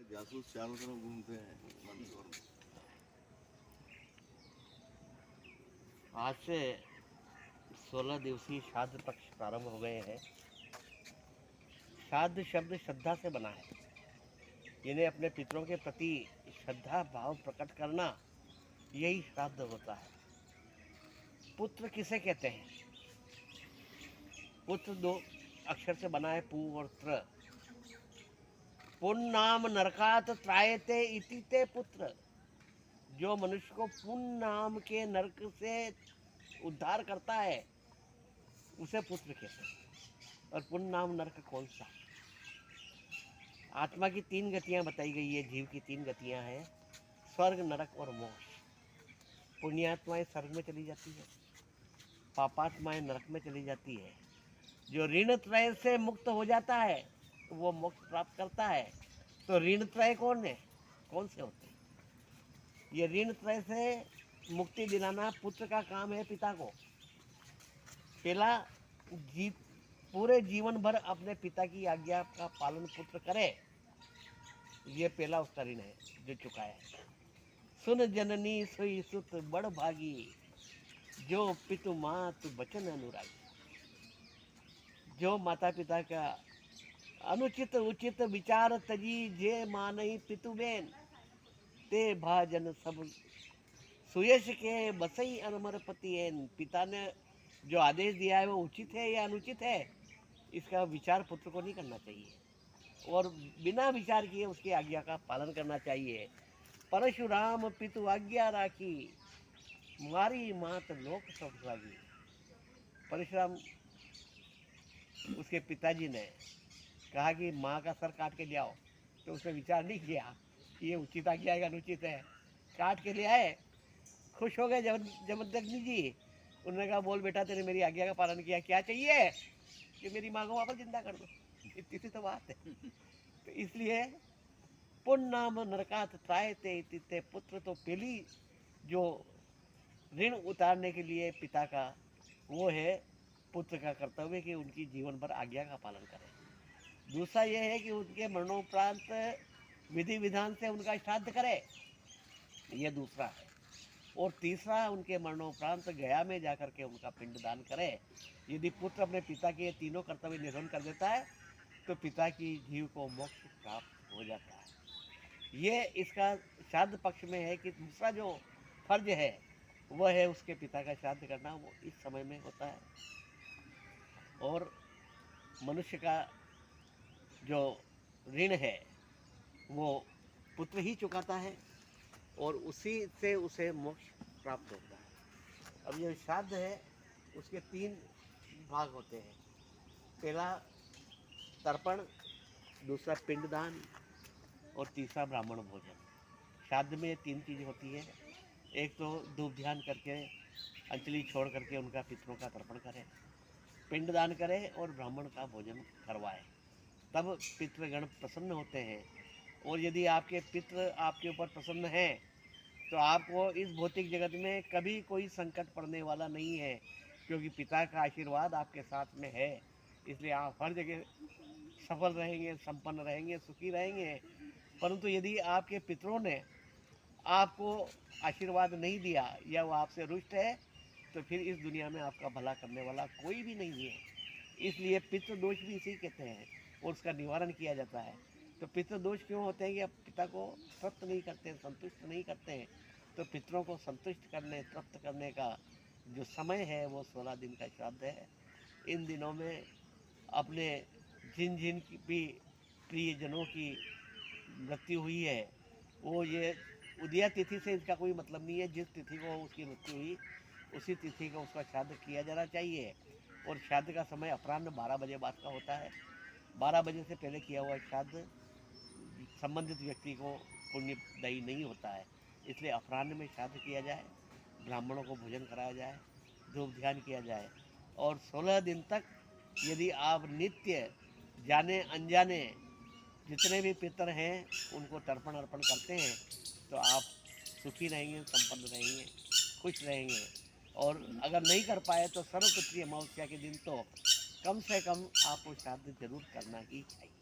जासूस चारों तरफ घूमते हैं मंदसौर में। आज से 16 दिवसीय श्राद्ध पक्ष प्रारंभ हो गए हैं। श्राद्ध शब्द श्रद्धा से बना है, यानी अपने पितरों के प्रति श्रद्धा भाव प्रकट करना, यही श्राद्ध होता है। पुत्र किसे कहते हैं? पुत्र दो अक्षर से बना है, पू और त्र। पुण्य नाम नरकात त्रायते इति ते पुत्र। जो मनुष्य को पुण्य नाम के नरक से उद्धार करता है उसे पुत्र कहते हैं। और पुण्य नाम नरक कौन सा? आत्मा की 3 गतियां बताई गई है, जीव की 3 गतियां हैं, स्वर्ग, नरक और मोक्ष। पुण्यात्माएं स्वर्ग में चली जाती है, पापात्माएं नरक में चली जाती है। जो ऋण त्रय से मुक्त हो जाता है वो मोक्ष प्राप्त करता है। तो ऋण त्रय कौन है, कौन से होते हैं? ये ऋण त्रय से मुक्ति दिलाना पुत्र का काम है, पिता को। पहला पूरे जीवन भर अपने पिता की आज्ञा का पालन पुत्र करे, ये पहला उसका ऋण है जो चुकाया है। सुन जननी सोई सुत बड़ भागी, जो पितु मात बचन अनुरागी। जो माता पिता का अनुचित उचित विचार तजी, जे मानही पितु बेन, ते भाजन सब सुयश के बसई अनमर पतिएन। पिता ने जो आदेश दिया है वो उचित है या अनुचित है, इसका विचार पुत्र को नहीं करना चाहिए और बिना विचार किए उसकी आज्ञा का पालन करना चाहिए। परशुराम पितु आज्ञा राखी, मारी मात लोक सब भागी। परशुराम उसके पिताजी ने कहा कि माँ का सर काट के ले आओ, तो उसने विचार नहीं किया कि ये उचित आज्ञा है या अनुचित है। काट के ले आए, खुश हो गए जमदग्नि जी। उन्होंने कहा बोल बेटा, तेने मेरी आज्ञा का पालन किया, क्या चाहिए? कि मेरी माँ को वापस जिंदा कर दो। इतनी सी तो बात है। तो इसलिए पुण्य नाम नरकात त्रायते इति ते पुत्र। तो पहली जो ऋण उतारने के लिए पिता का, वो है पुत्र का कर्तव्य कि उनकी जीवन भर आज्ञा का पालन करें। दूसरा यह है कि उनके मरणोपरांत विधि विधान से उनका श्राद्ध करे, ये दूसरा है। और तीसरा, उनके मरणोपरांत गया में जाकर के उनका पिंडदान करे। यदि पुत्र अपने पिता के तीनों कर्तव्य निर्वहन कर देता है तो पिता की जीव को मोक्ष प्राप्त हो जाता है। ये इसका श्राद्ध पक्ष में है कि दूसरा जो फर्ज है वह है उसके पिता का श्राद्ध करना, वो इस समय में होता है। और मनुष्य का जो ऋण है वो पुत्र ही चुकाता है और उसी से उसे मोक्ष प्राप्त होता है। अब ये श्राद्ध है, उसके 3 भाग होते हैं। पहला तर्पण, दूसरा पिंडदान और तीसरा ब्राह्मण भोजन। श्राद्ध में 3 चीज़ें होती है। एक तो धूप ध्यान करके, अंजलि छोड़ करके उनका पितरों का तर्पण करें, पिंडदान करें और ब्राह्मण का भोजन करवाएं, तब पितृगण प्रसन्न होते हैं। और यदि आपके पितृ आपके ऊपर प्रसन्न हैं तो आपको इस भौतिक जगत में कभी कोई संकट पड़ने वाला नहीं है, क्योंकि पिता का आशीर्वाद आपके साथ में है। इसलिए आप हर जगह सफल रहेंगे, संपन्न रहेंगे, सुखी रहेंगे। परंतु यदि आपके पितरों ने आपको आशीर्वाद नहीं दिया या वो आपसे रुष्ट है तो फिर इस दुनिया में आपका भला करने वाला कोई भी नहीं है। इसलिए पितृदोष भी इसी कहते हैं और उसका निवारण किया जाता है। तो पितृदोष क्यों होते हैं कि आप पिता को तृप्त नहीं करते हैं, संतुष्ट नहीं करते हैं। तो पितरों को संतुष्ट करने, तृप्त करने का जो समय है वो 16 दिन का श्राद्ध है। इन दिनों में अपने जिन जिन की भी प्रियजनों की मृत्यु हुई है, वो ये उदया तिथि से इसका कोई मतलब नहीं है। जिस तिथि को उसकी मृत्यु हुई उसी तिथि का उसका श्राद्ध किया जाना चाहिए। और श्राद्ध का समय अपराह्न 12 बजे बाद का होता है। 12 बजे से पहले किया हुआ श्राद्ध संबंधित व्यक्ति को पुण्यदायी नहीं होता है। इसलिए अपराह्न में श्राद्ध किया जाए, ब्राह्मणों को भोजन कराया जाए, धूप ध्यान किया जाए। और 16 दिन तक यदि आप नित्य जाने अनजाने जितने भी पितर हैं उनको तर्पण अर्पण करते हैं तो आप सुखी रहेंगे, संपन्न रहेंगे, खुश रहेंगे। और अगर नहीं कर पाए तो सर्वपितृ अमावस्या के दिन तो कम से कम आपको श्राद्ध जरूर करना ही चाहिए।